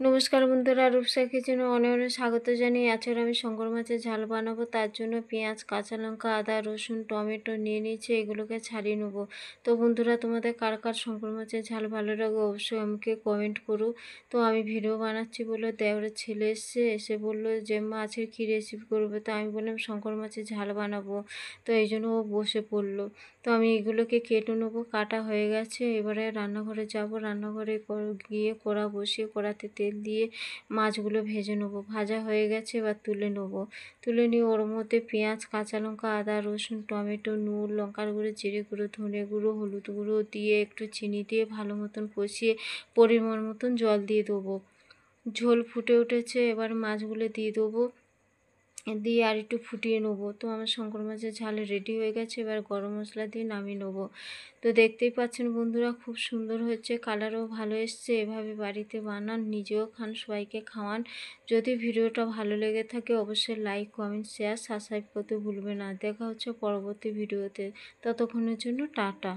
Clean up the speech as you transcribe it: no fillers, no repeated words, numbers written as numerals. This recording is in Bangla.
নমস্কার বন্ধুরা, রূপসা কিচেনে অনেক অনেক স্বাগত জানিয়ে আজকে আমি শঙ্কর মাছের ঝাল বানাবো। তার জন্য পেঁয়াজ, কাঁচা লঙ্কা, আদা, রসুন, টমেটো নিয়ে নিয়েছি। এগুলোকে ছাড়িয়ে নেবো। তো বন্ধুরা, তোমাদের কার কার শঙ্কর মাছের ঝাল ভালো লাগে অবশ্যই আমাকে কমেন্ট করো। তো আমি ভিডিও বানাচ্ছি বলে দেওরের ছেলে এসে বললো যে মাছের কী রেসিপি করবে। তো আমি বললাম শঙ্কর মাছের ঝাল বানাবো। তো এই জন্য ও বসে পড়লো। তো আমি এগুলোকে কেটে নেবো। কাটা হয়ে গেছে। এবারে রান্নাঘরে যাব। রান্নাঘরে গিয়ে কড়া বসিয়ে কড়াতে তেল দিয়ে মাছগুলো ভেজে নেবো। ভাজা হয়ে গেছে, এবার তুলে নেবো। তুলে নিয়ে ওর মধ্যে পেঁয়াজ, কাঁচা লঙ্কা, আদা, রসুন, টমেটো, নুন, লঙ্কার গুঁড়ো, জিরে গুঁড়ো, ধনে গুঁড়ো, হলুদ গুঁড়ো দিয়ে একটু চিনি দিয়ে ভালো মতন কষিয়ে পরিমাণ মতন জল দিয়ে দেবো। ঝোল ফুটে উঠেছে, এবার মাছগুলো দিয়ে দেবো। দিয়ে আর একটু ফুটিয়ে নেবো। তো আমার শঙ্কর মাছের ঝাল রেডি হয়ে গেছে। এবার গরম মশলা দিয়ে নামিয়ে নেবো। তো দেখতেই পাচ্ছেন বন্ধুরা, খুব সুন্দর হয়েছে, কালারও ভালো এসছে। এভাবে বাড়িতে বানান, নিজেও খান, সবাইকে খাওয়ান। যদি ভিডিওটা ভালো লেগে থাকে অবশ্যই লাইক, কমেন্ট, শেয়ার, সাবস্ক্রাইব করতে ভুলবেন না। দেখা হচ্ছে পরবর্তী ভিডিওতে। ততক্ষণের জন্য টাটা।